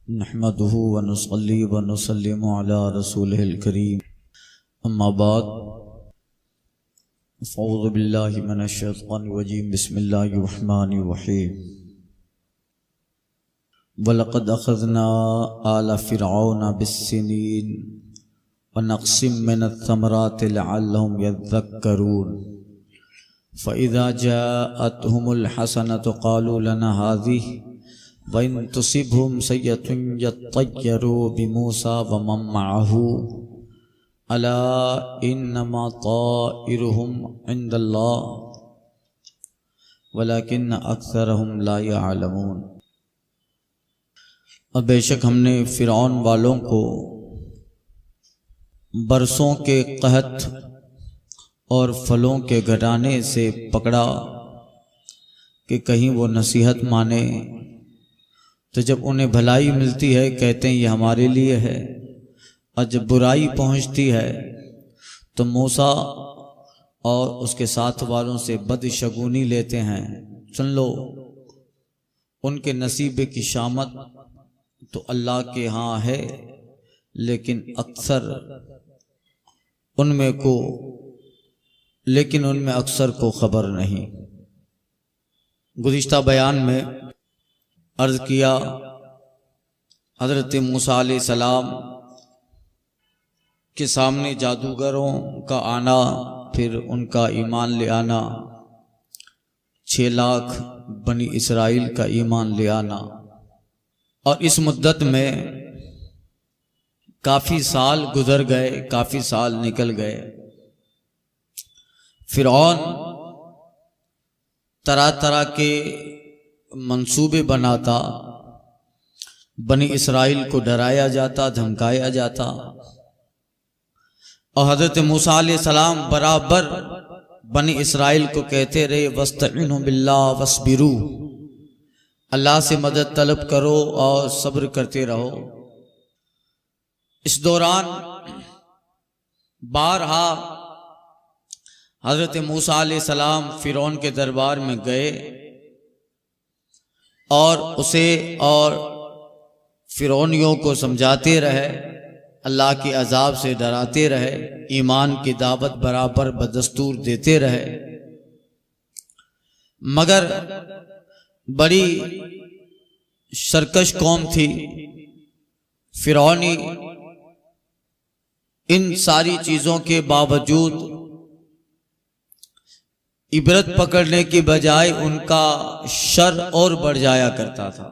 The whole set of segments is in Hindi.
नहमदुहु व नुसल्ली व नुसल्लिमु अला रसूलिहिल करीम अम्मा बाद फ़अऊज़ु बिल्लाहि मिनश शैतानिर रजीम बिस्मिल्लाहिर रहमानिर रहीम वलक़द अख़ज़ना आला फ़िरऔन बिस्सिनीन व नक़्सिम मिनथ थमराति लअल्लहुम यज़्ज़क्करून फ़इज़ा जाअतहुमुल हसनतु क़ालू लना हाज़िहि व इन तुसिबहुम सय्यतुन यत्तय्यरू बिमूसा व मन मअहू अला इन्नमा ताइरुहुम इंदल्लाह वलाकिन्न अक्सरहुम ला यअलमून। और बेशक हमने फ़िरऔन वालों को बरसों के कहत और फलों के घटाने से पकड़ा कि कहीं वो नसीहत माने, तो जब उन्हें भलाई मिलती है कहते हैं ये हमारे लिए है, और जब बुराई पहुंचती है तो मूसा और उसके साथ वालों से बदशगुनी लेते हैं। सुन लो, उनके नसीबे की शामत तो अल्लाह के यहाँ है, लेकिन उनमें अक्सर को खबर नहीं। गुज़िश्ता बयान में अर्ज़ किया, हज़रत मूसा अलैहिस्सलाम के सामने जादूगरों का आना, फिर उनका ईमान ले आना, 6 लाख बनी इसराइल का ईमान ले आना, और इस मुद्दत में काफ़ी साल गुजर गए, काफ़ी साल निकल गए। फ़िरऔन तरह तरह के मंसूबे बनाता, बनी इसराइल को डराया जाता, धमकाया जाता, और हज़रत मूसा अलैहिस्सलाम बराबर बनी इसराइल को कहते रहे वस्तईनु बिल्लाह वस्बिरू, अल्लाह से मदद तलब करो और सब्र करते रहो। इस दौरान बारहा हज़रत मूसा अलैहिस्सलाम फ़िरौन के दरबार में गए और उसे और फ़िरौनियों को समझाते रहे, अल्लाह के अजाब से डराते रहे, ईमान की दावत बराबर बदस्तूर देते रहे। मगर बड़ी सरकश कौम थी फ़िरौनी। इन सारी चीज़ों के बावजूद इबरत पकड़ने की बजाय उनका शर और बढ़ जाया करता था।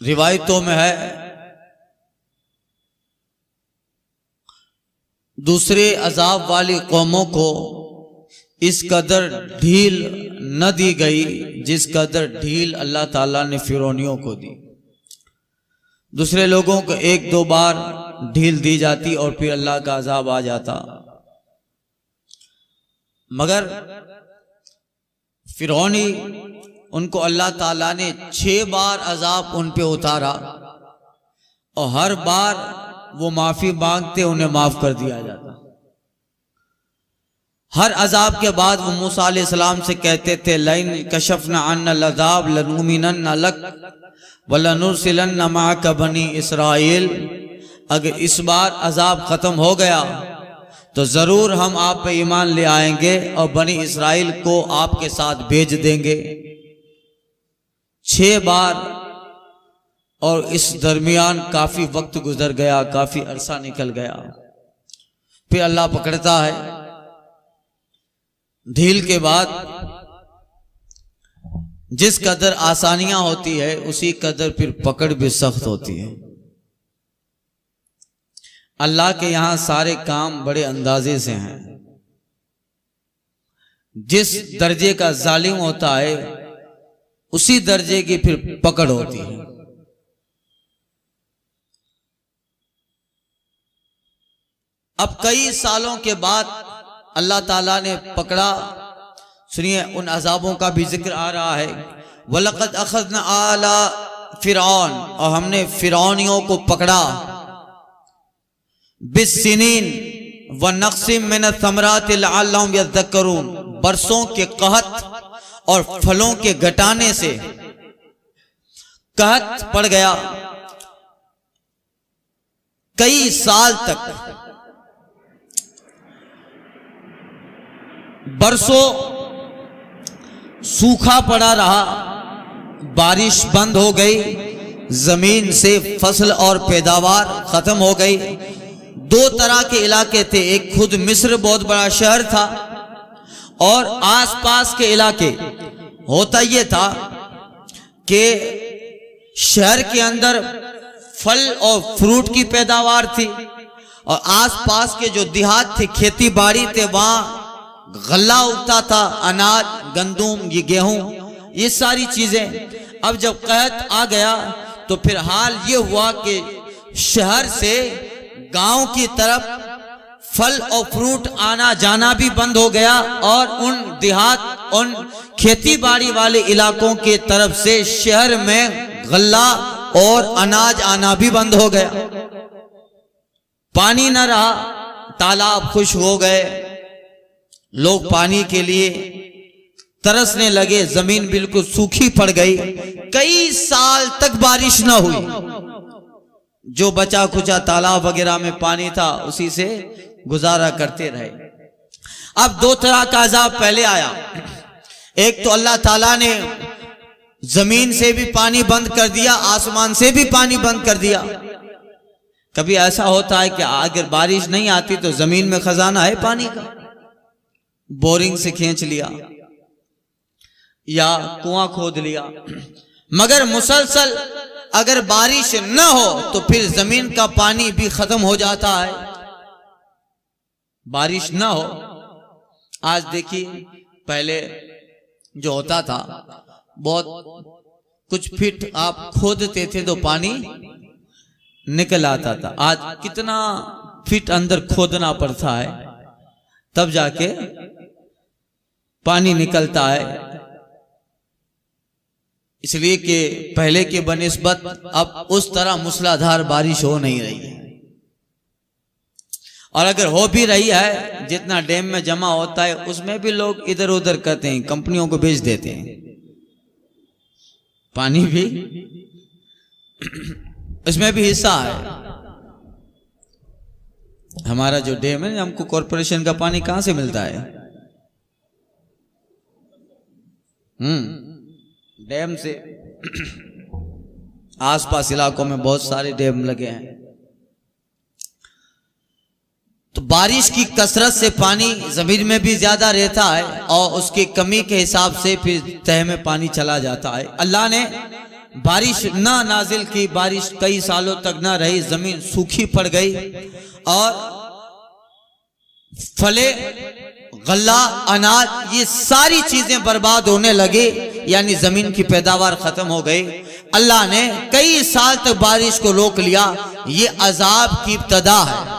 रिवायतों में है, दूसरे अजाब वाली कौमों को इस कदर ढील न दी गई जिस कदर ढील अल्लाह ताला ने फ़िरौनियों को दी। दूसरे लोगों को 1-2 बार ढील दी जाती और फिर अल्लाह का अजाब आ जाता, मगर फ़िरौनी उनको अल्लाह ताला ने 6 बार अजाब उन पे उतारा, और हर बार वो माफ़ी मांगते, उन्हें माफ़ कर दिया जाता। हर अजाब के बाद वो मूसा अलैहिस्सलाम से कहते थे लइन कशफना अन्नल अज़ाब लनुमिनन्ना लक व लनुरसिलन्ना मअका बनी इसराइल, अगर इस बार अजाब ख़त्म हो गया तो ज़रूर हम आप पे ईमान ले आएंगे और बनी इसराइल को आपके साथ भेज देंगे। 6 बार, और इस दरमियान काफ़ी वक्त गुजर गया, काफ़ी अरसा निकल गया। फिर अल्लाह पकड़ता है। ढील के बाद जिस कदर आसानियां होती है उसी कदर फिर पकड़ भी सख्त होती है। अल्लाह के यहां सारे काम बड़े अंदाजे से हैं। जिस दर्जे का जालिम होता है उसी दर्जे की फिर पकड़ होती है। अब कई सालों के बाद अल्लाह ताला ने पकड़ा। सुनिए, उन अजाबों का भी जिक्र आ रहा है। वलक़द अख़ज़ना आला फ़िरऔन, और हमने फ़िरौनियों को पकड़ा, बिस्सिनीन व नक़्सिम मिनथ थमराति लअल्लहुम यज़्ज़क्करून, बरसों के कहत और फलों के घटाने से, कहत पड़ गया। कई साल तक, बरसों सूखा पड़ा रहा, बारिश बंद हो गई, जमीन से फसल और पैदावार खत्म हो गई। दो तरह के इलाके थे, एक खुद मिस्र बहुत बड़ा शहर था और आसपास के इलाके। होता यह था कि शहर के अंदर फल और फ्रूट की पैदावार थी और आसपास के जो देहात थे, खेती बाड़ी थे, वहां गल्ला उगता था, अनाज, गंदुम, ये गेहूं, ये सारी चीजें। अब जब कहत आ गया तो फिर हाल ये हुआ कि शहर से गांव की तरफ फल और फ्रूट आना जाना भी बंद हो गया और उन देहात, उन खेती बाड़ी वाले इलाकों के तरफ से शहर में गल्ला और अनाज आना भी बंद हो गया। पानी न रहा, तालाब खुश हो गए, लोग पानी के लिए तरसने लगे, जमीन बिल्कुल सूखी पड़ गई। कई साल तक बारिश न हुई। जो बचा खुचा तालाब वगैरह में पानी था उसी से गुजारा करते रहे। अब दो तरह का अजाब पहले आया। एक तो अल्लाह ताला ने जमीन से भी पानी बंद कर दिया, आसमान से भी पानी बंद कर दिया। कभी ऐसा होता है कि अगर बारिश नहीं आती तो जमीन में खजाना है पानी का, बोरिंग से खींच लिया या कुआं खोद लिया। मगर मुसलसल अगर बारिश न हो तो फिर जमीन का पानी भी खत्म हो जाता है। बारिश न हो, आज देखिए, पहले जो होता था बहुत कुछ फीट आप खोदते थे तो पानी निकल आता था। आज कितना फीट अंदर खोदना पड़ता है तब जाके पानी निकलता है। इसलिए कि पहले के बनिस्बत अब उस तरह मूसलाधार बारिश हो नहीं रही है, और अगर हो भी रही है, जितना डैम में जमा होता है उसमें भी लोग इधर उधर करते हैं, कंपनियों को बेच देते हैं। पानी भी इसमें भी हिस्सा है। हमारा जो डैम है, हमको कॉरपोरेशन का पानी कहां से मिलता है? डैम से। आसपास इलाकों में बहुत सारे डैम लगे हैं। तो बारिश की कसरत से पानी जमीन में भी ज्यादा रहता है और उसकी कमी के हिसाब से फिर तह में पानी चला जाता है। अल्लाह ने बारिश ना नाजिल की, बारिश कई सालों तक ना रही, जमीन सूखी पड़ गई और फले, गल्ला, अनाज, ये सारी चीजें बर्बाद होने लगी, यानी जमीन की पैदावार खत्म हो गई। अल्लाह ने कई साल तक बारिश को रोक लिया। ये अजाब की इब्तदा है।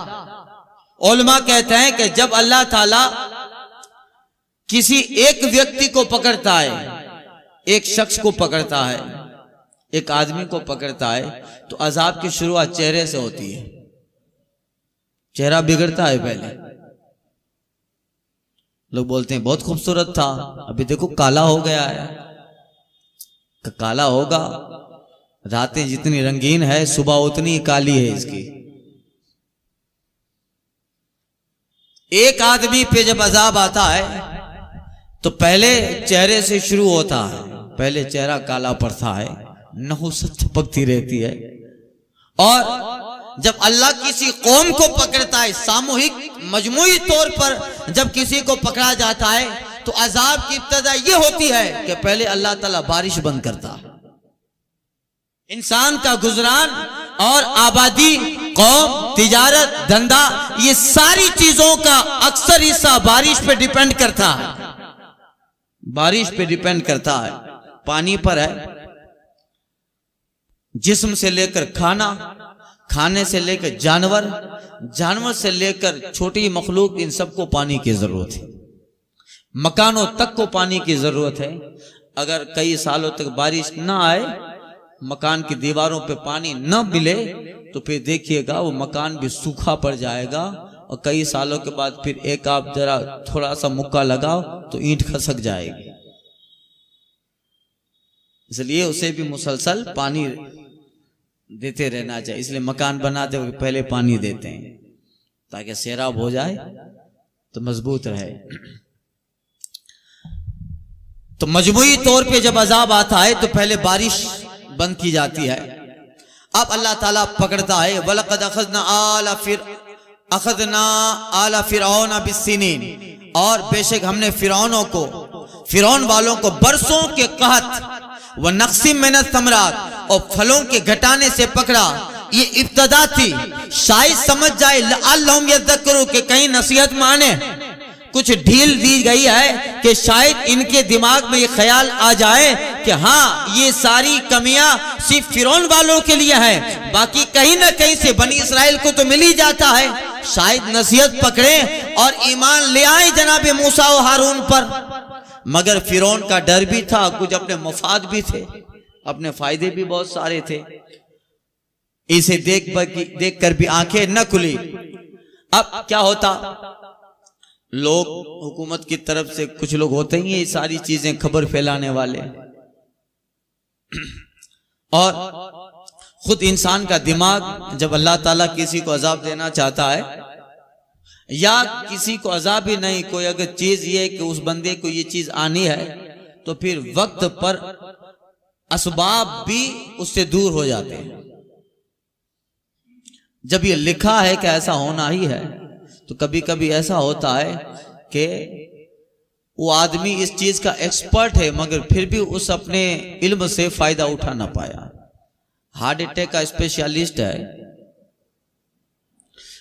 उलमा कहते हैं कि जब अल्लाह ताला किसी एक व्यक्ति को पकड़ता है, एक शख्स को पकड़ता है, एक आदमी को पकड़ता है, तो अजाब की शुरुआत चेहरे से होती है। चेहरा बिगड़ता है पहले। लोग बोलते हैं बहुत खूबसूरत था, अभी देखो काला हो गया है। काला होगा, रातें जितनी रंगीन है सुबह उतनी काली है इसकी। एक आदमी पे जब अजाब आता है तो पहले चेहरे से शुरू होता है। पहले चेहरा काला पड़ता है, नहुसत छपकती रहती है, और जब अल्लाह किसी कौम को पकड़ता है, सामूहिक मजमूई तौर पर जब किसी को पकड़ा जाता है, तो अजाब की इब्तदा ये होती है कि पहले अल्लाह ताला बारिश बंद करता है। इंसान का गुजरान और आबादी, कौम, तिजारत, धंधा, ये सारी चीजों का अक्सर हिस्सा बारिश पे डिपेंड करता है। बारिश पे डिपेंड करता है, पानी पर है। जिस्म से लेकर खाना, खाने से लेकर जानवर, जानवर से लेकर छोटी मखलूक, इन सबको पानी की जरूरत है। मकानों तक को पानी की जरूरत है। अगर कई सालों तक बारिश ना आए, मकान की दीवारों पे पानी न मिले, तो फिर देखिएगा वो मकान भी सूखा पड़ जाएगा, और कई सालों के बाद फिर एक आप जरा थोड़ा सा मुक्का लगाओ तो ईंट खसक जाएगी। इसलिए उसे भी मुसलसल पानी देते रहना चाहिए। इसलिए मकान बनाते वक्त पहले पानी देते हैं ताकि सैराब हो जाए तो मजबूत रहे। तो मजमूई तौर पे जब अजाब आता है तो पहले बारिश बंद की जाती है। अब अल्लाह ताला पकड़ता है, वलक़द अख़ज़ना आला फ़िरऔन बिस्सिनीन, और बेशक हमने फिरौन वालों को बरसों के कहत व नक़्सिम मिनस समरात, और फलों के घटाने से पकड़ा। ये इब्तदा थी, शायद समझ जाए लअल्लहुम यज़क्करू, के कहीं नसीहत माने। कुछ ढील दी गई है कि शायद इनके दिमाग में ये ख्याल आ जाए कि हाँ ये सारी कमियां सिर्फ फिरौन वालों के लिए है, बाकी कहीं ना कहीं से बनी इसराइल को तो मिल ही जाता है। शायद नसीहत पकड़े और ईमान ले आए जनाब मूसा और हारून पर। मगर फिरौन का डर भी था, कुछ अपने मफाद भी थे, अपने फायदे भी बहुत सारे थे। इसे देख कर भी आंखें न खुली। अब क्या होता, लोग हुकूमत की तरफ से कुछ लोग होते ही ये सारी चीजें खबर फैलाने वाले, और खुद इंसान का दिमाग जब अल्लाह ताला किसी को अजाब देना चाहता है, या किसी को अजाब ही नहीं, कोई अगर चीज ये कि उस बंदे को ये चीज आनी है, तो फिर वक्त पर असबाब भी उससे दूर हो जाते हैं। जब ये लिखा है कि ऐसा होना ही है, तो कभी कभी ऐसा होता है कि वो आदमी इस चीज का एक्सपर्ट है, मगर फिर भी उस अपने इल्म से फायदा उठा ना पाया। हार्ट अटैक का स्पेशलिस्ट है,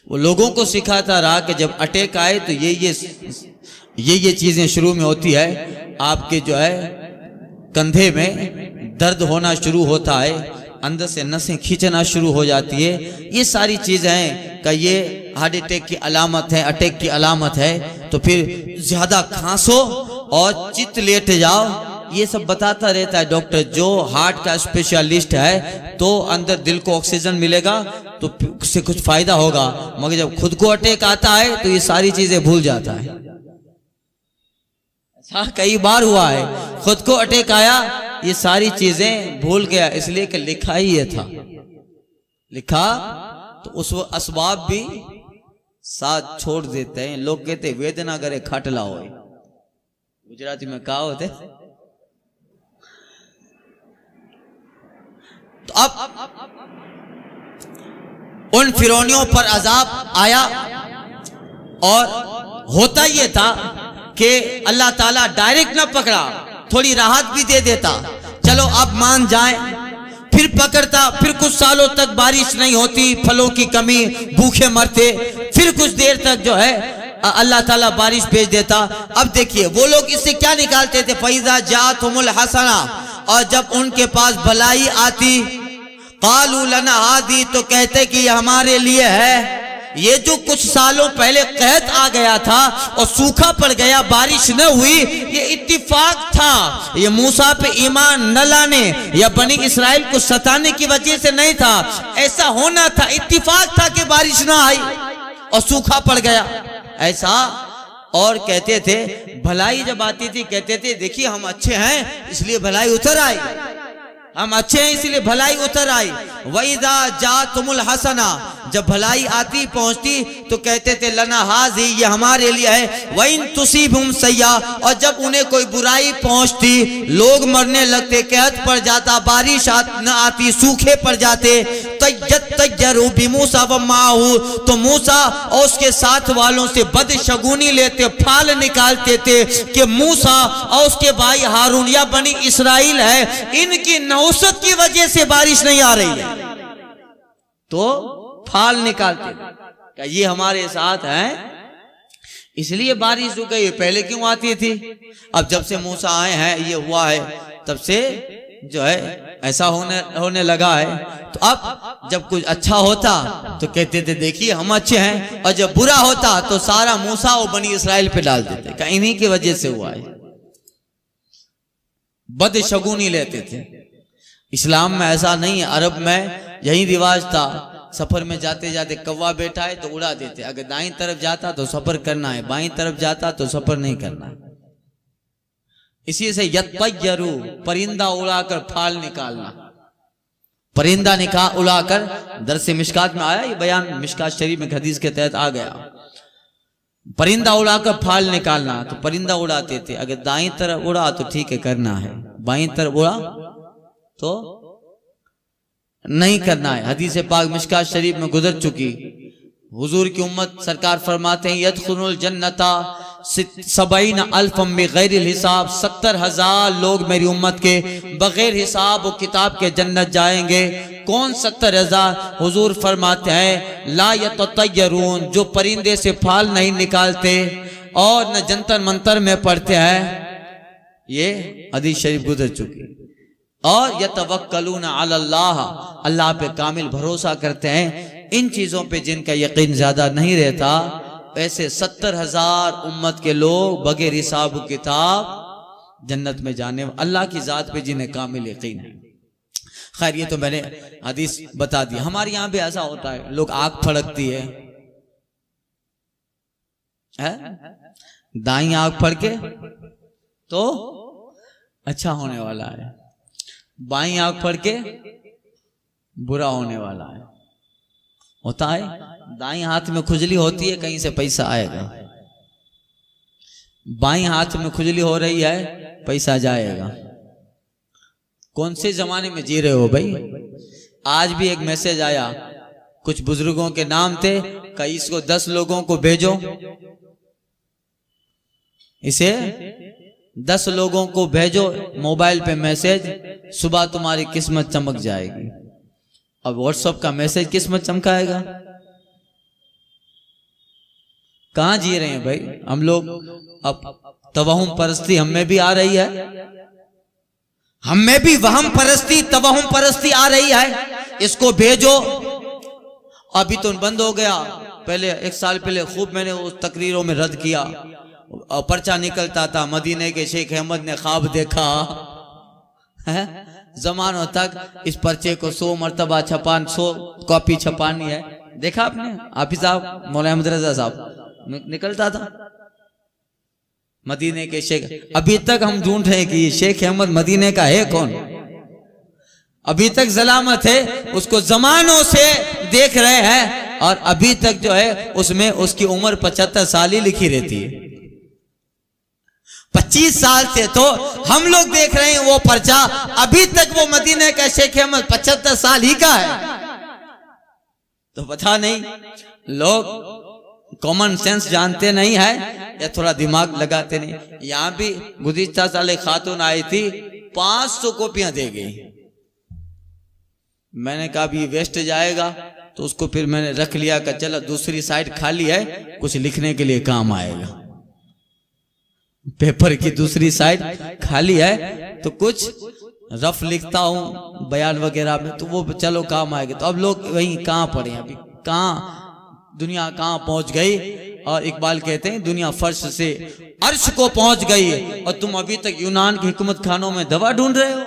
वो लोगों को सिखाता रहा कि जब अटैक आए तो ये चीजें शुरू में होती है। आपके जो है कंधे में दर्द होना शुरू होता है, अंदर से नसें खींचना शुरू हो जाती है। ये सारी चीजें का ये हार्ट अटैक की अलामत है, अटैक की अलामत है। तो फिर ज्यादा खांसो और चित लेट जाओ, ये सब बताता रहता है डॉक्टर। जो हार्ट का स्पेशलिस्ट है तो अंदर दिल को ऑक्सीजन मिलेगा तो उससे कुछ फायदा होगा, मगर जब खुद को अटैक आता है तो ये सारी चीजें भूल जाता है। ऐसा कई बार हुआ है, खुद को अटैक आया, ये सारी चीजें भूल गया, इसलिए कि लिखा ही ये था। लिखा तो उस असबाब भी साथ छोड़ देते हैं। लोग कहते वेदना करे खाटला हो, गुजराती में कहा होते। तो अब उन फिरौनियों पर अजाब आया, और होता यह था कि अल्लाह ताला डायरेक्ट ना पकड़ा, थोड़ी राहत भी दे देता, चलो अब मान जाए। फिर पकड़ता, फिर कुछ सालों तक बारिश नहीं होती, फलों की कमी, भूखे मरते। फिर कुछ देर तक जो है अल्लाह ताला बारिश भेज देता। अब देखिए वो लोग इससे क्या निकालते थे, फैज़ा जातहुमुल हसना, और जब उनके पास भलाई आती, कालू लना हादी, तो कहते कि ये हमारे लिए है। ये जो कुछ सालों पहले कहत आ गया था और सूखा पड़ गया, बारिश न हुई, ये इत्तिफाक था। ये मूसा पे ईमान न लाने या बनी इसराइल को सताने की वजह से नहीं था, ऐसा होना था, इत्तिफाक था कि बारिश ना आई और सूखा पड़ गया, ऐसा। और कहते थे भलाई जब आती थी, कहते थे देखिए हम अच्छे हैं इसलिए भलाई उतर आई, हम अच्छे हैं इसलिए भलाई उतर आई। वइज़ा जातुमुल हसना, जब भलाई आती पहुंचती तो कहते थे लना हाज़ी, ये हमारे लिए है। वइन तुसीबहुम सय्या, और जब उन्हें कोई बुराई पहुंचती, लोग मरने लगते, कहत पड़ जाता, बारिश न आती, सूखे पड़ जाते, तय्यरू बिमूसा व माहू, तो मूसा और उसके साथ वालों से बदशगुनी लेते, फाल निकालते थे कि मूसा और उसके भाई हारून या बनी इसराइल है, इनकी नौसत की वजह से बारिश नहीं आ रही है, तो फाल निकालते, ये हमारे साथ है इसलिए बारिश रुक गई, पहले क्यों आती थी। अब जब से मूसा आए हैं, ये हुआ है, तब से जो है ऐसा होने लगा है। तो अब जब कुछ अच्छा होता तो कहते थे देखिए हम अच्छे हैं, और जब बुरा होता तो सारा मूसा और बनी इसराइल पे डाल देते, क्या इन्हीं की वजह से हुआ है। बदशगुनी लेते थे। इस्लाम में ऐसा नहीं है, अरब में यही रिवाज था, सफर में जाते जाते कौवा बैठा है तो उड़ा देते, अगर दाईं तरफ जाता तो सफर करना है, बाईं तरफ जाता तो सफर नहीं करना है। इसी से यत्तय्यरू, परिंदा उड़ाकर फाल निकालना, परिंदा उड़ाकर, दरस मिशकात में आया ये बयान, मिशकात शरीफ में हदीस के तहत आ गया। परिंदा उड़ाकर फाल निकालना, तो परिंदा उड़ाते थे, अगर दाईं तरफ उड़ा तो ठीक है करना है, बाईं तरफ उड़ा तो नहीं करना है। हदीस पाक मिशकात शरीफ में गुजर चुकी। हुजूर की उम्मत सरकार फरमाते हैं यदखुलुल जन्नता 70,000 बगैर हिसाब, 70,000 लोग मेरी उम्मत के बगैर हिसाब व किताब के जन्नत जाएंगे। कौन 70,000? हुजूर फरमाते हैं ला यततय्यरून, जो परिंदे से फाल नहीं निकालते और न जंतर मंतर में पढ़ते हैं। ये हदीस शरीफ गुजर चुकी। और यतवक्कलून अलल्लाह, अल्लाह पे कामिल भरोसा करते हैं। इन चीजों पे जिनका यकीन ज्यादा नहीं रहता, ऐसे 70,000 उम्मत के लोग बगैर हिसाब किताब जन्नत में जाने, अल्लाह की जात पे जिन्हें कामिल यकीन है। खैर ये तो मैंने हदीस बता दी। हमारे यहाँ भी ऐसा होता है, लोग आंख फड़कती है, दाईं आंख फड़के तो अच्छा होने वाला है, बाईं आंख फड़के बुरा होने वाला है। होता है, दाईं हाथ में खुजली होती है, कहीं से पैसा आएगा, बाईं हाथ में खुजली हो रही है, पैसा जाएगा। कौन से जमाने में जी रहे हो भाई? आज भी एक मैसेज आया, कुछ बुजुर्गों के नाम थे, कई इसको 10 लोगों को भेजो, इसे 10 लोगों को भेजो मोबाइल पे मैसेज, सुबह तुम्हारी किस्मत चमक जाएगी। अब व्हाट्सएप का मैसेज किस्मत चमकाएगा? कहां जी रहे हैं भाई हम लोग? अब तवहुम परस्ती हम में भी आ रही है, हम में भी वहम परस्ती, तवहुम परस्ती आ रही है। इसको भेजो। अभी तो बंद हो गया, पहले 1 साल पहले खूब मैंने उस तकरीरों में रद्द किया, पर्चा निकलता था, मदीने के शेख अहमद ने ख्वाब देखा है। जमानों तक इस पर्चे को 100 मरतबा छपान, 100 कॉपी छपानी है। देखा आपने? हाफिज साहब, मौलाना अहमद रजा साहब निकलता था मदीने के शेख। अभी तक हम ढूंढ रहे हैं कि ये शेख अहमद मदीने का है कौन, अभी तक जलामत है, उसको जमानों से देख रहे हैं और अभी तक जो है उसमें उसकी उम्र 75 साल ही लिखी रहती है। 25 साल से तो हम लोग देख रहे हैं वो पर्चा, अभी तक वो मदीने का शेख अहमद 75 साल ही का है। तो पता नहीं लोग कॉमन सेंस जानते नहीं है या थोड़ा दिमाग लगाते नहीं। यहां भी गुज़िश्ता साल एक खातून आई थी, 500 कॉपियां दे गई। मैंने कहा भी वेस्ट जाएगा, तो उसको फिर मैंने रख लिया कि चलो दूसरी साइड खाली है, कुछ लिखने के लिए काम आएगा। पेपर की दूसरी साइड खाली है तो कुछ रफ लिखता हूं बयान वगैरह में, तो वो चलो काम आएगा। तो अब लोग वहीं कहां पड़े, अभी कहां दुनिया कहां पहुंच गई। और इकबाल कहते हैं दुनिया फर्श से अर्श को पहुंच गई और तुम अभी तक यूनान के हिकमत खानों में दवा ढूंढ रहे हो।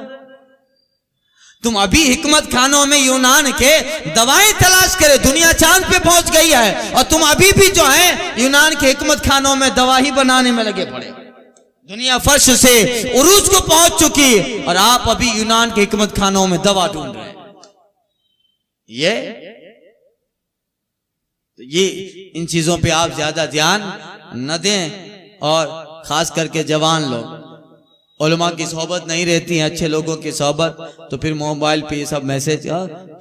तुम अभी हिकमत खानों में यूनान के दवाएं तलाश करे, दुनिया चांद पे पहुंच गई है और तुम अभी भी जो है यूनान के हिकमत खानों में दवा ही बनाने में लगे पड़े। दुनिया फर्श से उरूज को पहुंच चुकी और आप अभी यूनान के हिकमत खानों में दवा ढूंढ रहे हैं। ये इन चीजों पे आप ज्यादा ध्यान न दें। और खास करके जवान लोग, उलमा की सोहबत नहीं रहती है, अच्छे लोगों की सोहबत, तो फिर मोबाइल पे ये सब मैसेज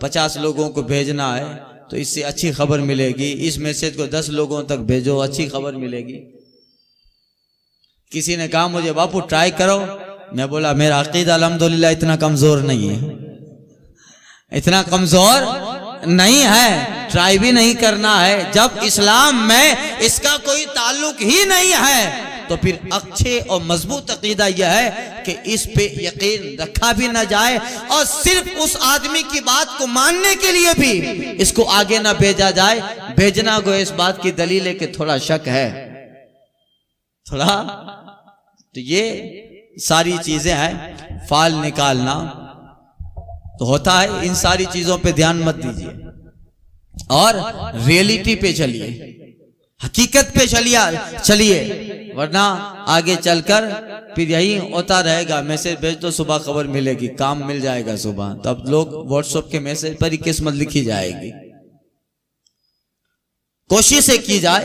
50 लोगों को भेजना है तो इससे अच्छी खबर मिलेगी, इस मैसेज को 10 लोगों तक भेजो, अच्छी खबर मिलेगी। किसी ने कहा मुझे बापू ट्राई करो, मैं बोला मेरा अकीदा अल्हम्दुलिल्लाह इतना कमजोर नहीं है, इतना कमजोर नहीं है, ट्राई भी नहीं करना है। जब इस्लाम में इसका कोई ताल्लुक ही नहीं है तो फिर अच्छे और मजबूत अकीदा यह है कि इस पे यकीन रखा भी ना जाए और सिर्फ उस आदमी की बात को मानने के लिए भी इसको आगे ना भेजा जाए। भेजना को इस बात की दलील है कि थोड़ा शक है, थोड़ा। तो ये सारी चीजें हैं। फाल निकालना तो होता है, इन सारी चीजों पे ध्यान मत दीजिए और रियलिटी पे चलिए, हकीकत पे चलिए। वरना आगे चलकर फिर यही होता रहेगा, मैसेज भेज दो सुबह खबर मिलेगी, काम मिल जाएगा सुबह। तो अब लोग व्हाट्सएप के मैसेज पर ही किस्मत लिखी जाएगी। कोशिश से की जाए,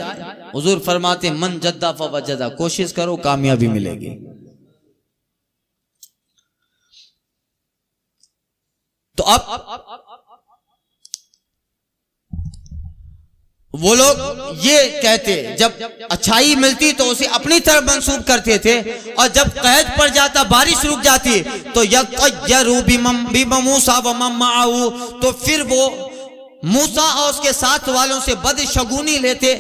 हुजूर फरमाते मन जद्दा फवजदा, कोशिश करो कामयाबी मिलेगी। तो अब वो लोग ये कहते, जब अच्छाई मिलती तो उसे अपनी तरफ मंसूब करते थे, और जब कहत पड़ जाता, बारिश रुक जाती, तो यतयरू बिमूसा व मम मअहू, तो फिर वो मूसा और उसके साथ वालों से बदशगुनी लेते।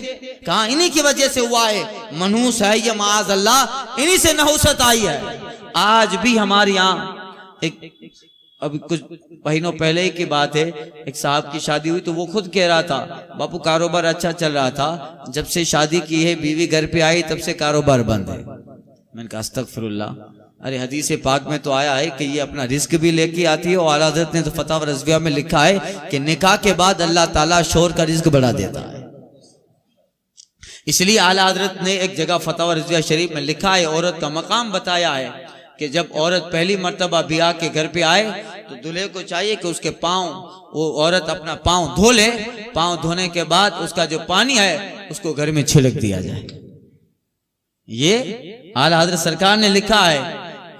कहा इन्हीं की वजह से हुआ है, मनहूस है ये माज़ अल्लाह, इन्हीं से नहुसत आई है। आज भी हमारे यहाँ एक, अभी कुछ महीनों पहले की बात है, एक साहब की शादी हुई तो वो खुद कह रहा था, बापू कारोबार अच्छा चल रहा था, जब से शादी की है बीवी घर पे आई तब से कारोबार बंद है। मैंने कहा अस्तगफिरुल्लाह, अरे हदीस पाक में तो आया है कि ये अपना रिस्क भी लेके आती है, और आला हज़रत ने तो फतवा रज़विया में लिखा है कि निकाह के बाद अल्लाह ताला शोहर का रिस्क बढ़ा देता है। इसलिए आला हज़रत ने एक जगह फतवा रज़विया शरीफ में लिखा है, औरत का मकाम बताया है कि जब औरत पहली मर्तबा ब्याह के घर पे आए तो दूल्हे को चाहिए कि उसके पाँव, वो औरत अपना पाँव धो ले, पाँव धोने के बाद उसका जो पानी है उसको घर में छिड़क दिया जाए। ये आला हज़रत सरकार ने लिखा है,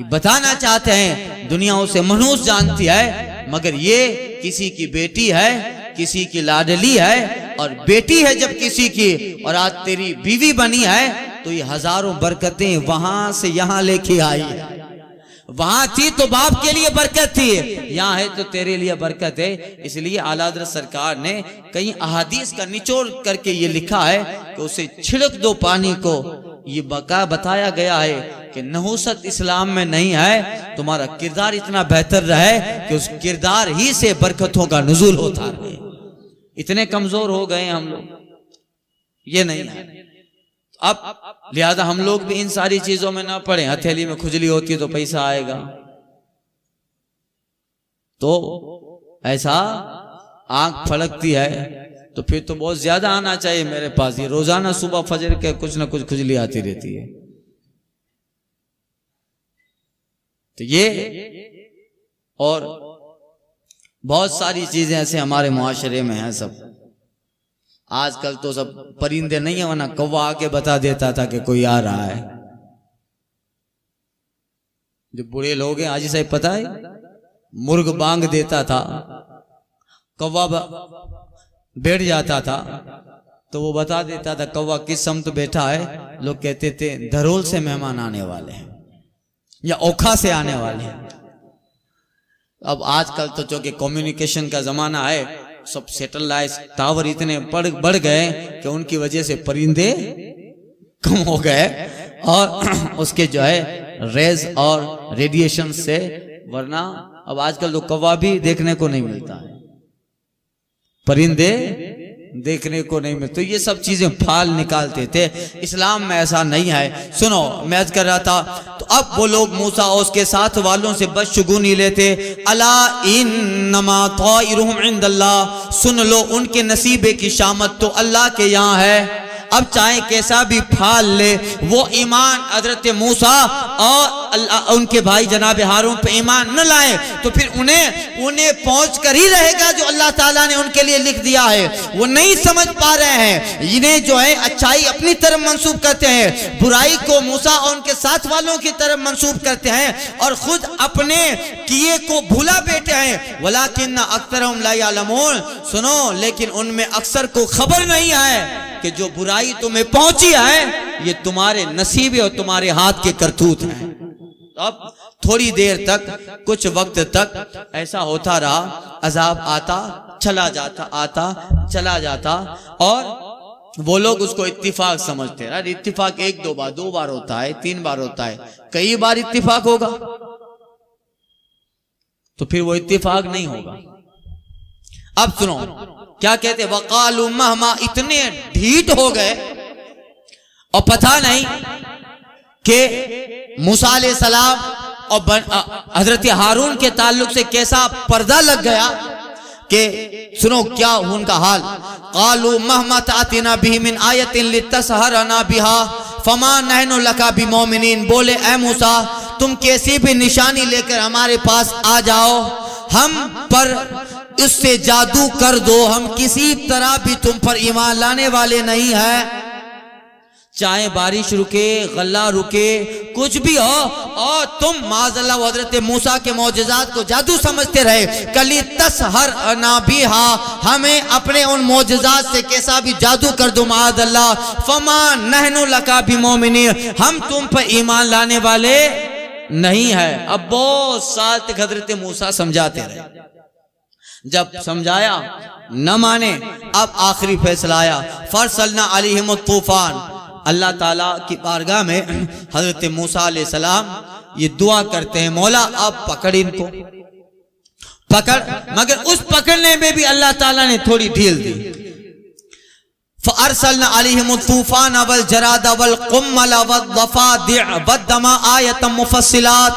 बताना चाहते हैं दुनिया उसे मनहूस जानती है, मगर ये किसी की बेटी है, किसी की लाडली है, और बेटी है जब किसी की, और आज तेरी बीवी बनी है, तो ये हजारों बरकतें वहां से यहां लेके आई है। वहां थी तो बाप के लिए बरकत थी, यहाँ है तो तेरे लिए बरकत है। इसलिए आला हज़रत सरकार ने कई अहादीस का निचोड़ करके ये लिखा है कि उसे छिड़क दो पानी को। ये बताया गया है कि नहुसत इस्लाम में नहीं है, तुम्हारा किरदार इतना बेहतर रहे कि उस किरदार ही से बरकतों का नुज़ूल होता रहे। इतने कमजोर हो गए हम लोग, ये नहीं है। अब लिहाजा हम लोग भी इन सारी चीजों में ना पड़े। हथेली में खुजली होती है तो पैसा आएगा, तो ऐसा आंख फड़कती है तो फिर तो बहुत ज्यादा आना चाहिए मेरे पास। ये रोजाना सुबह फजर के कुछ ना कुछ खुजली आती रहती है। तो ये और बहुत सारी चीजें ऐसे हमारे मुआशरे में हैं। सब आजकल तो सब परिंदे नहीं है, वरना कौवा आके बता देता था कि कोई आ रहा है। जो बूढ़े लोग हैं, आज साहब पता है, मुर्ग बांग देता था, कौवा बैठ जाता था तो वो बता देता था कौवा किस समत बैठा है। लोग कहते थे धरोल से मेहमान आने वाले हैं या ओखा से आने वाले हैं। अब आजकल तो चूंकि कम्युनिकेशन का जमाना है, सब सैटेलाइट टावर इतने बढ़ गए कि उनकी वजह से परिंदे कम हो गए, और उसके जो है रेज और रेडिएशन से, वरना अब आजकल तो कौवा भी देखने को नहीं मिलता है, परिंदे देखने को नहीं मिलते। तो ये सब चीजें फाल निकालते थे। इस्लाम में ऐसा नहीं है। सुनो, मैं अर्ज कर रहा था, तो अब वो लोग मूसा और उसके साथ वालों से बदशगुनी लेते। अला इन्नमा ताइरुहुम इंदल्लाह, सुन लो उनके नसीबे की शामत तो अल्लाह के यहाँ है। अब चाहे कैसा भी फाल ले, वो ईमान हजरत मूसा और उनके भाई जनाब हारून पे ईमान न लाए तो फिर उन्हें पहुंच कर ही रहेगा जो अल्लाह ताला ने उनके लिए लिख दिया है। वो नहीं समझ पा रहे हैं। इन्हें जो है अच्छाई अपनी तरफ मंसूब करते हैं, बुराई को मूसा और उनके साथ वालों की तरफ मंसूब करते हैं, और खुद अपने किए को भूला बैठे हैं। वलाकिन्ना अक्सरहुम ला यालमून, सुनो लेकिन उनमें अक्सर को खबर नहीं है कि जो बुराई तुम्हें पहुंची है ये तुम्हारे नसीबे और तुम्हारे हाथ के करतूत हैं। अब थोड़ी देर तक, कुछ वक्त तक ऐसा होता रहा, अजाब आता चला जाता, आता चला जाता, और वो लोग उसको इत्तिफाक समझते हैं। इत्तिफाक एक दो बार होता है, 3 बार होता है, कई बार इत्तिफाक होगा तो फिर वो इत्तिफाक नहीं होगा। अब सुनो क्या कहते, वकालू महमा, इतने ढीठ हो गए और पता नहीं कि मूसा अलैहिस्सलाम और हजरत हारून के ताल्लुक से कैसा पर्दा लग गया कि सुनो क्या उनका हाल। कालू महमा तातिना बिही मिन आयतिन लितसहरना बिहा फमा नहनु लका बिमोमिनीन, बोले ए मूसा तुम कैसी भी निशानी लेकर हमारे पास आ जाओ, हम पर उससे जादू कर दो, हम किसी तरह भी तुम पर ईमान लाने वाले नहीं है। चाहे बारिश रुके, गल्ला रुके, कुछ भी हो, और तुम माज़अल्लाह हज़रत मूसा के मौजज़ात को जादू समझते रहे। कली तसहर अनाबिहा, हमें अपने उन मौजज़ात से कैसा भी जादू कर दो माज़अल्लाह, फमा नहनु लका बिमोमिनीन, हम तुम पर ईमान लाने वाले नहीं है। अब बहुत साल तक हज़रत मूसा समझाते रहे, जब समझाया न माने, अब आखिरी फैसला आया, फरसलना अलैहिम तूफान। अल्लाह ताला की बारगाह में हजरत मूसा अलैहिस्सलाम ये दुआ करते हैं, मौला अब पकड़ इनको, पकड़। मगर उस पकड़ने में भी अल्लाह ताला ने थोड़ी ढील दी। फअरसलना अलैहिम तूफान वल जराद वल कुम्मल वद्दफादिअ वद्दमा आयतम मुफस्सिलात,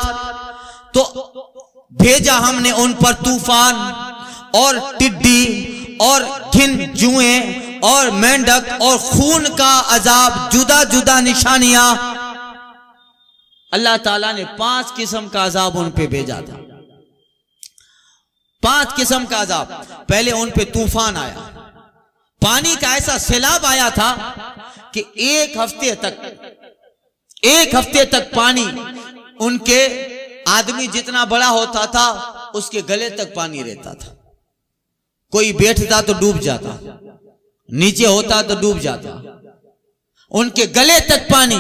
तो भेजा हमने उन पर तूफान और टिड्डी और घिन जुएं और मेंढक और खून का अजाब, जुदा जुदा निशानियां। अल्लाह ताला ने 5 किस्म का अजाब उन पे भेजा था, 5 किस्म का अजाब। पहले उन पे तूफान आया, पानी का ऐसा सैलाब आया था कि एक हफ्ते तक पानी, उनके आदमी जितना बड़ा होता था उसके गले तक पानी रहता था। कोई बैठता तो डूब जाता, नीचे होता तो डूब जाता, उनके गले तक पानी।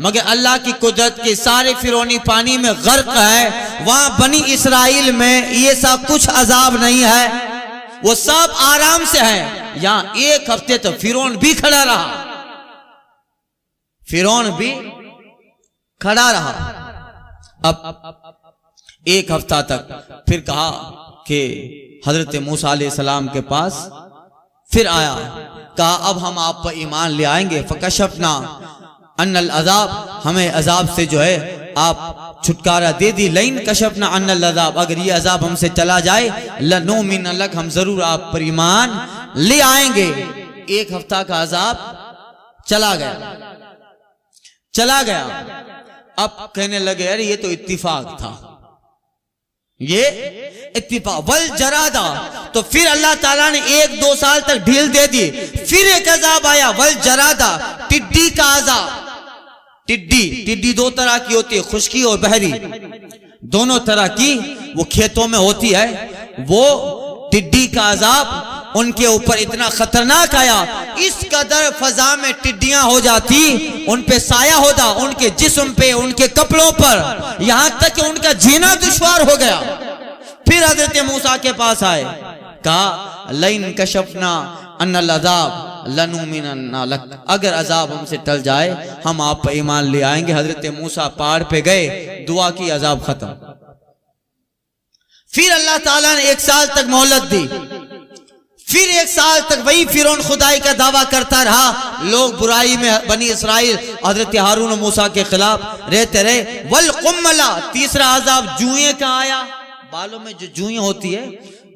मगर अल्लाह की कुदरत के सारे फिरौनी पानी में गर्क है, वहां बनी इसराइल में ये सब कुछ अजाब नहीं है, वो सब आराम से है। यहां 1 हफ्ते तो फिरौन भी खड़ा रहा, फिरौन भी खड़ा रहा। अब 1 हफ्ता तक फिर कहा कि हजरत मूसा अलैहिस्सलाम के पास फिर आया, कहा अब हम आप पर ईमान ले आएंगे। फकशफना अन्नल अजाब, हमें अजाब से जो है आप छुटकारा दे दी। लइन कशफना अन्नल अजाब, अगर ये अजाब हमसे चला जाए, लनुमिन लक, हम जरूर आप पर ईमान ले आएंगे। 1 हफ्ता का अजाब चला गया। अब कहने लगे अरे ये तो इत्तिफाक था, ये इत्तिफाक। वल जरादा, तो फिर अल्लाह ताला ने 1-2 साल तक ढील दे दी। फिर एक अजाब आया, वल जरादा, टिड्डी का अजाब। टिड्डी 2 तरह की होती है, खुश्की और बहरी, दोनों तरह की वो खेतों में होती है। वो टिड्डी का अजाब उनके ऊपर इतना खतरनाक आया, इस कदर फजा में टिड्डियां हो जाती, उन पे साया होता, उनके जिस्म पे, उनके कपड़ों पर, यहां तक कि उनका जीना दुश्वार हो गया। फिर हजरत मूसा के पास आए, कहा लइन कशफना अन्नल अजाब लनुमिनन्ना लक, अगर अजाब हमसे टल जाए हम आप पर ईमान ले आएंगे। हजरत मूसा पहाड़ पे गए, दुआ की, अजाब खत्म। फिर अल्लाह ताला ने 1 साल तक मोहलत दी। फिर 1 साल तक वही फिरौन खुदाई का दावा करता रहा। लोग बुराई में बनी इसराइल हजरत हारून और मूसा के खिलाफ रहते रहे। वल कुम्मला, तीसरा अजाब जुएं का आया, बालों में जो जुएं होती है,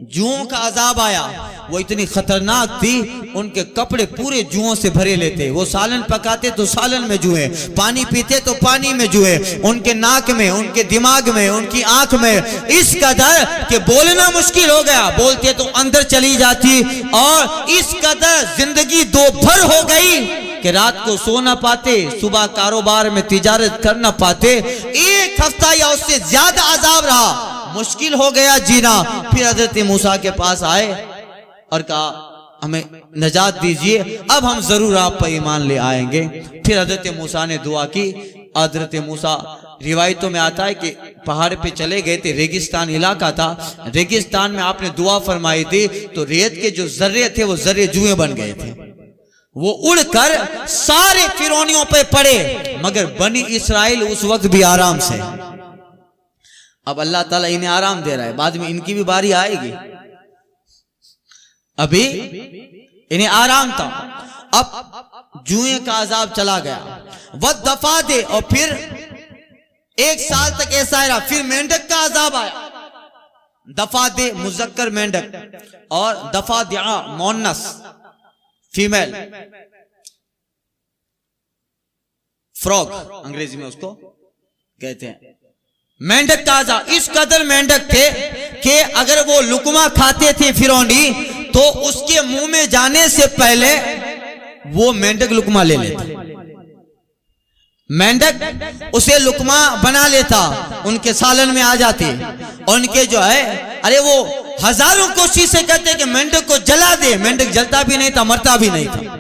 जुओं का अजाब आया। वो इतनी खतरनाक थी, उनके कपड़े पूरे जुओं से भरे लेते। वो सालन पकाते तो सालन में जुए, पानी पीते तो पानी में जुए, उनके नाक में, उनके दिमाग में, उनकी आंख में, इस कदर कि बोलना मुश्किल हो गया, बोलते तो अंदर चली जाती। और इस कदर जिंदगी 2 भर हो गई कि रात को सो ना पाते, सुबह कारोबार में तिजारत कर ना पाते। 1 हफ्ता या उससे ज्यादा अजाब रहा, मुश्किल हो गया जीना। फिर हजरत मूसा के पास आए और कहा हमें नजात दीजिए, अब हम जरूर आप पर ईमान ले आएंगे। फिर हजरत मूसा ने दुआ की। हजरत मूसा, रिवायतों में आता है कि पहाड़ पे चले गए थे, रेगिस्तान इलाका था, रेगिस्तान में आपने दुआ फरमाई थी तो रेत के जो जर्रे थे वो जर्रे जुएं बन गए थे, वो उड़कर सारे फिरौनियों पे पड़े। मगर बनी इसराइल उस वक्त भी आराम से। अब अल्लाह ताला इन्हें आराम दे रहा है, बाद में इनकी भी बारी आएगी। अभी इन्हें आराम था, अब जुएं का अजाब चला गया। वह दफा दे, और फिर 1 साल तक ऐसा रहा। फिर मेंढक का अजाब आया। दफा दे मुजक्कर मेंढक और दफा दिया मोन्नस फीमेल। फ्रॉग अंग्रेजी में उसको कहते हैं। मेंढक का अजाब इस कदर मेंढक थे कि अगर वो लुकमा खाते थे फिरौनी तो उसके मुंह में जाने से पहले वो मेंढक लुकमा ले लेता। मेंढक उसे लुकमा बना लेता, उनके सालन में आ जाती। और उनके जो है अरे वो हजारों कोशिश से कहते कि मेंढक को जला दे, मेंढक जलता भी नहीं था, मरता भी नहीं था।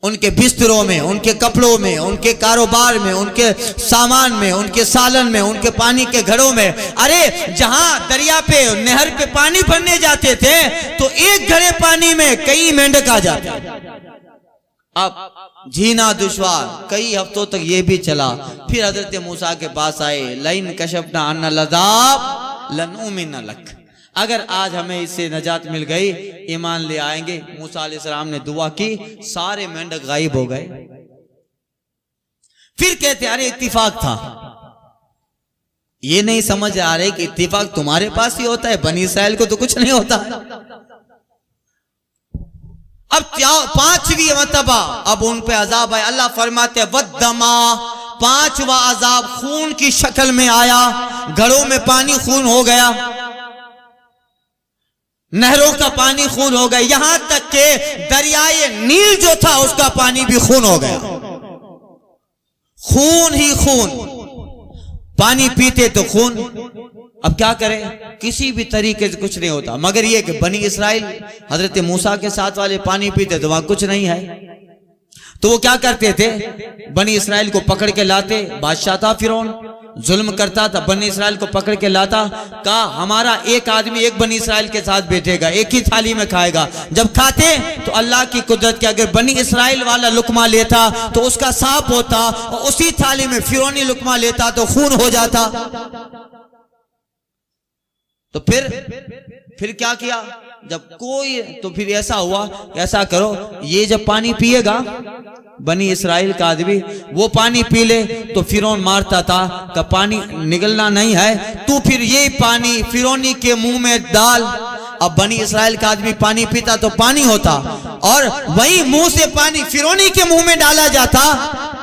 उनके बिस्तरों में, उनके कपड़ों में, उनके कारोबार में, उनके सामान में, उनके सालन में, उनके पानी के घड़ों में। अरे जहां दरिया पे नहर पे पानी भरने जाते थे तो एक घड़े पानी में कई मेंढक आ जाते। अब जीना दुश्वार, कई हफ्तों तक ये भी चला। फिर हजरत मूसा के पास आए, लाइन कशफना अन्ना लज़ाब लनुमिन लक, अगर आज हमें इससे नजात मिल गई ईमान ले आएंगे। मूसा अलैहिस्सलाम ने दुआ की, सारे मेंढक गायब हो गए। फिर कहते अरे इत्तिफाक था। ये नहीं समझ आ रहे कि इत्तिफाक तुम्हारे पास ही होता है, बनी इस्राइल को तो कुछ नहीं होता। अब पांचवी मरतबा अब उन पे अजाब आया। अल्लाह फरमाते वद्दमा, पांचवा अजाब खून की शक्ल में आया, घरों में पानी खून हो गया, नहरों का पानी खून हो गया, यहां तक के दरियाए नील जो था उसका पानी भी खून हो गया। खून ही खून, पानी पीते तो खून। अब क्या करें, किसी भी तरीके से कुछ नहीं होता, मगर ये कि बनी इस्राइल हजरत मूसा के साथ वाले पानी पीते तो वहां कुछ नहीं है। तो वो क्या करते थे, बनी इस्राइल को पकड़ के लाते। बादशाह था फिरौन, जुल्म करता था, बनी इस्राइल को पकड़ के लाता। कहा हमारा एक आदमी एक बनी इस्राइल के साथ बैठेगा, एक ही थाली में खाएगा। जब खाते तो अल्लाह की कुदरत के अगर बनी इस्राइल वाला लुकमा लेता तो उसका सांप होता, और उसी थाली में फिरौनी लुकमा लेता तो खून हो जाता। तो फिर क्या किया, जब कोई, तो फिर ऐसा हुआ, ऐसा करो, ये जब पानी पिएगा बनी इस्राइल का आदमी, वो पानी पी ले तो फिरौन मारता था कि पानी निकलना नहीं है, तू फिर ये पानी फिरौनी के मुंह में डाल। अब बनी इस्राइल का आदमी पानी पीता तो पानी होता, और वही मुंह से पानी फिरौनी के मुंह में डाला जाता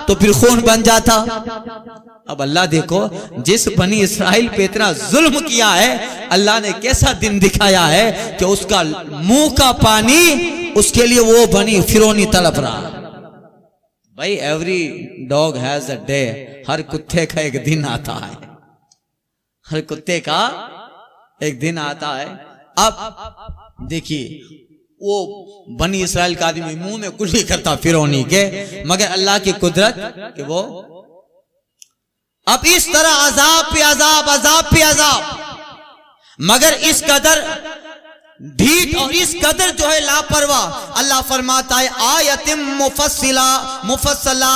तो फिर खून बन जाता। अब अल्लाह देखो, जिस बनी इस्राइल पे इतना जुल्म किया है, अल्लाह ने कैसा दिन दिखाया है कि उसका मुंह का पानी उसके लिए वो बनी फिरौनी तड़प रहा। भाई every dog has a day, हर कुत्ते का एक दिन आता है, हर कुत्ते का एक दिन आता है। अब देखिए वो बनी इस्राइल का आदमी मुंह में कुछ नहीं करता फिरौनी के, मगर अल्लाह की कुदरत कि वो अब इस तरह अजाब पे अजाब, अजाब पे अजाब, मगर इस कदर ढीठ और इस कदर जो है लापरवाह। अल्लाह फरमाता है आयतिम मुफस्सिला, मुफस्सला,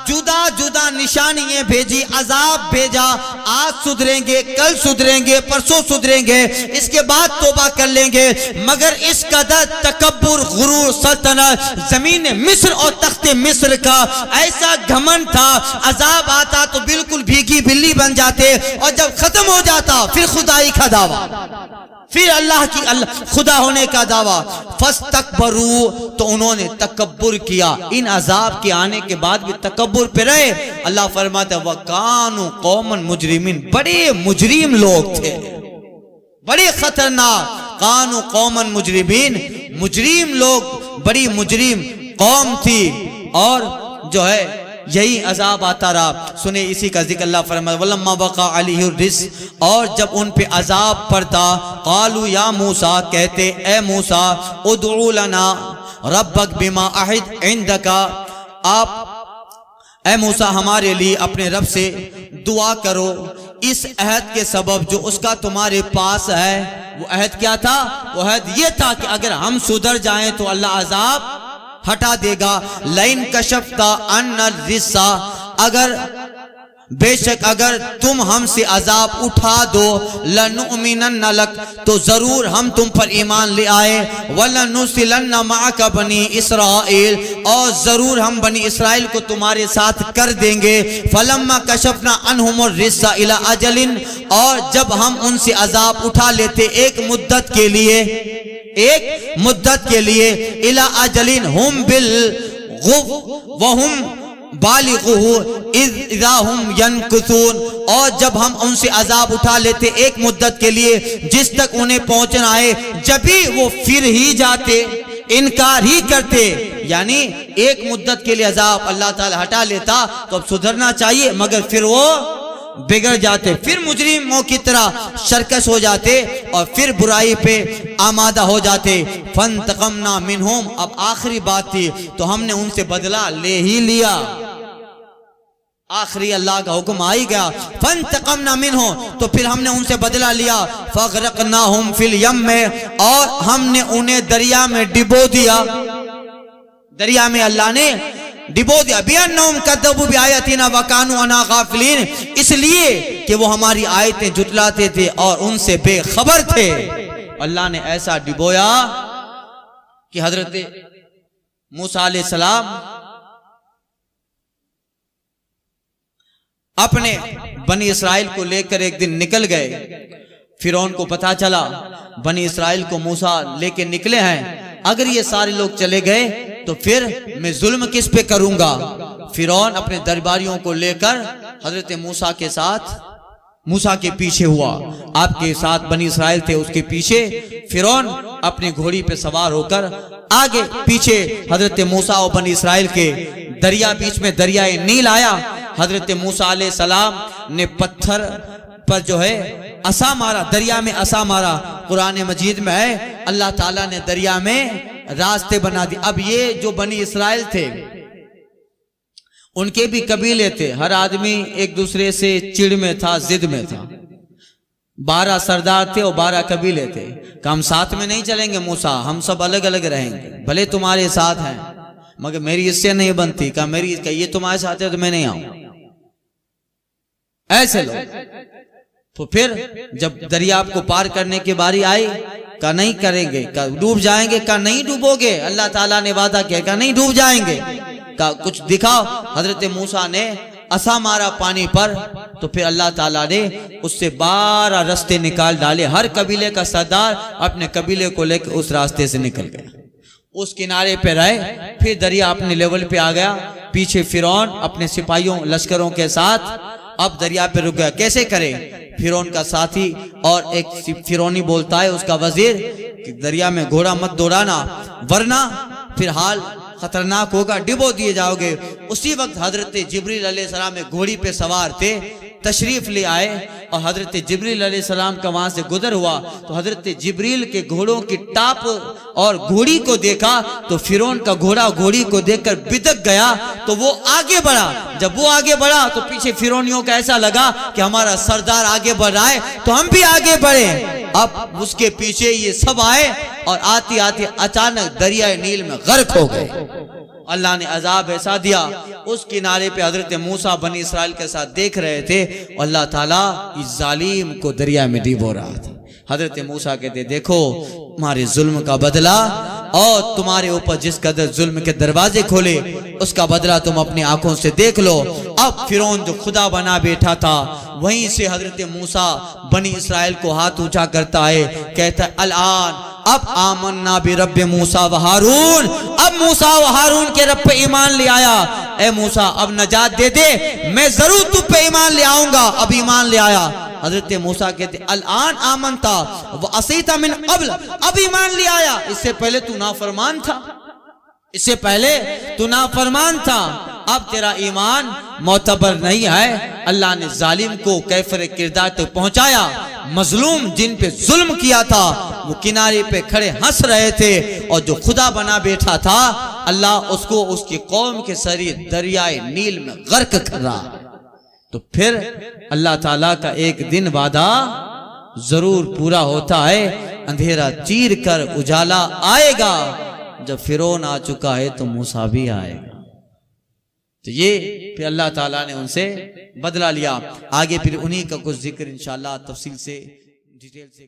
जुदा जुदा निशानियां भेजी, अजाब भेजा। आज सुधरेंगे, कल सुधरेंगे, परसों सुधरेंगे, इसके बाद तौबा कर लेंगे। मगर इस कदर तकब्बुर, गुरूर, सल्तनत, जमीन मिस्र और तख्ते मिस्र का ऐसा घमंड था, अजाब आता तो बिल्कुल भीगी बिल्ली बन जाते, और जब खत्म हो जाता फिर खुदाई का दावा, फिर अल्लाह की खुदा होने का दावा। फस्तकबरू, तो उन्होंने तकब्बुर किया। इन अजाब के आने के बाद भी तकब्बुर पे रहे। अल्लाह फरमाता वकानु कौमन मुजरिमीन, बड़े मुजरिम लोग थे, बड़े खतरनाक। कानु कौमन मुजरिमीन, मुजरिम लोग, बड़ी मुजरिम कौम थी, और जो है यही अजाब आता रहा। सुने इसी का जिक्र अल्लाह फरमाता वलम्मा वक़ा अलैहि रिस, और जब उन पे अजाब पड़ता, क़ालू या मूसा, कहते ए मूसा, उदउ लना रब्बक बिमा अहिद इंदका, आप ए मूसा हमारे लिए अपने रब से दुआ करो इस अहद के सबब जो उसका तुम्हारे पास है। वो अहद क्या था, वो अहद ये था कि अगर हम सुधर जाएं तो अल्लाह अजाब हटा देगा। लाइन कशफ्ता अन्ना रिस्सा, अगर बेशक अगर तुम हमसे अजाब उठा दो, लनुमिनन्ना लक, तो जरूर हम तुम पर ईमान ले आए। वलनुसिलन्ना माअका बनी इस्राइल, और जरूर हम बनी इस्राइल को तुम्हारे साथ कर देंगे। फलम्मा कशफना अन्हुमुर रिस्सा इला अजलिन, और जब हम उनसे अजाब उठा लेते एक मुद्दत के लिए, इला अजलिन हुम बिल गुफ वहुम बालिगुहु इज़ा हुम यनकुसून, और जब हम उनसे अजाब उठा लेते एक मुद्दत के लिए जिस तक उन्हें पहुंचना है, जब भी वो फिर ही जाते, इनकार ही करते। यानी एक मुद्दत के लिए अजाब अल्लाह ताला हटा लेता तो अब सुधरना चाहिए, मगर फिर वो बिगड़ जाते, फिर मुजरिमों की तरह शरकस हो जाते और फिर बुराई पे आमादा हो जाते। फंतकमना मिनहुम, अब आखिरी बात थी तो हमने उनसे बदला ले ही लिया, आखिरी अल्लाह का हुक्म आ ही गया। फंतकमना मिनहुम, तो फिर हमने उनसे बदला लिया। फगरकनाहुम फिल यम में, और हमने उन्हें दरिया में डिबो दिया, दरिया में अल्लाह ने डिबो दिया। बिअन्नहुम कज़्ज़बू बिआयातिना व कानू अन्हा गाफिलीन, इसलिए कि वो हमारी आयतें जुटलाते थे और उनसे बेखबर थे। अल्लाह ने ऐसा डिबोया कि हजरत मूसा अलैहिस्सलाम अपने बनी इसराइल को लेकर एक दिन निकल गए। फिरौन को पता चला बनी इसराइल को मूसा लेके निकले हैं, अगर ये सारे लोग चले गए तो फिर मैं जुल्म किस पे करूंगा। फिरौन अपने दरबारियों को लेकर हजरत मूसा के साथ, मूसा के पीछे हुआ। आपके साथ बनी इसराइल थे, उसके पीछे फिरौन अपनी घोड़ी पे सवार होकर आगे पीछे हजरत मूसा और बनी इसराइल के दरिया, बीच में दरियाए नील आया। हजरत मूसा अलैहिस्सलाम ने पत्थर पर जो है असा मारा, दरिया में असा मारा। कुरान मजीद में है अल्लाह ताला ने दरिया में रास्ते बना दिए। अब ये जो बनी इसराइल थे उनके भी कबीले थे, हर आदमी एक दूसरे से चिड़ में था, जिद में था। 12 सरदार थे और 12 कबीले थे। हम साथ में नहीं चलेंगे मूसा, हम सब अलग अलग रहेंगे, भले तुम्हारे साथ हैं मगर मेरी इससे नहीं बनती। कहा मेरी, ये तुम्हारे साथ है तो मैं नहीं आऊं। ऐसे लोग तो फिर जब दरिया को पार करने की बारी आई, कहा नहीं करेंगे, कहा डूब जाएंगे, कहा नहीं डूबोगे, अल्लाह ताला ने वादा किया, कहा नहीं डूब जाएंगे, कहा कुछ दिखाओ। हजरत मूसा ने असा मारा पानी पर, तो फिर अल्लाह ताला ने उससे 12 रास्ते निकाल डाले। हर कबीले का सरदार अपने कबीले को लेकर उस रास्ते से निकल गया, उस किनारे पे रहे। फिर दरिया अपने लेवल पे आ गया। पीछे फिरौन अपने सिपाहियों लश्करों के साथ अब दरिया पे रुक गया। कैसे करे? फिरौन का साथी और एक फिरौनी बोलता है उसका वजीर कि दरिया में घोड़ा मत दौड़ाना वरना फिर हाल खतरनाक होगा, डिबो दिए जाओगे। उसी वक्त हजरत जिब्रील अलैहिस्सलाम में घोड़ी पे सवार थे, तशरीफ ले आए और हजरत जिब्रील अलैहिस्सलाम का वहां से गुजर हुआ तो हजरत जिब्रील के घोड़ों की टाप और घोड़ी को देखा तो फिरौन का घोड़ा घोड़ी को देखकर बिदक गया, तो वो आगे बढ़ा। जब वो आगे बढ़ा तो पीछे फिरौनियों का ऐसा लगा कि हमारा सरदार आगे बढ़ रहा है तो हम भी आगे बढ़े। अब उसके पीछे ये सब आए और आते आते अचानक दरिया नील में गर्क हो गए। अल्लाह ने अजाब ऐसा दिया, उस किनारे पे हजरत मूसा बनी इसराइल के साथ देख रहे थे, अल्लाह ताला इस जालिम को दरिया में डुबो रहा था। हजरत मूसा कहते देखो तुम्हारे जुल्म का बदला, और तुम्हारे ऊपर जिस कदर जुल्म के दरवाजे खोले उसका बदला तुम अपनी आंखों से देख लो। अब फिरौन जो खुदा बना बैठा था वहीं से हजरत मूसा बनी इसराइल को हाथ ऊंचा करता है, कहता है अल-आन अब आमन्ना बि रब्बि मूसा व हारून, अब मूसा व हारून के रब पे ईमान ले आया। ए मूसा अब नजात दे दे, मैं जरूर तुम पे ईमान ले आऊंगा। अब ईमान ले आया। हजरत मूसा कहते अल-आन आमनता व असैता मिन क़ब्ल, अब ईमान ले आया, इससे पहले तू नाफरमान था, इससे पहले तू नाफरमान था, अब तेरा ईमान मोतबर नहीं है। अल्लाह ने जालिम को कैफर किरदार तक पहुंचाया। मजलूम जिन पे जुल्म किया था वो किनारे पे खड़े हंस रहे थे, और जो खुदा बना बैठा था अल्लाह उसको उसकी कौम के सरी दरियाए नील में गर्क कर रहा। तो फिर अल्लाह ताला का एक दिन वादा जरूर पूरा होता है, अंधेरा चीर कर उजाला आएगा। जब फिरौन आ चुका है तो मूसा भी आएगा। तो ये फिर अल्लाह ताला ने उनसे बदला लिया। आगे फिर उन्हीं का कुछ जिक्र इंशाअल्लाह तफसील से डिटेल से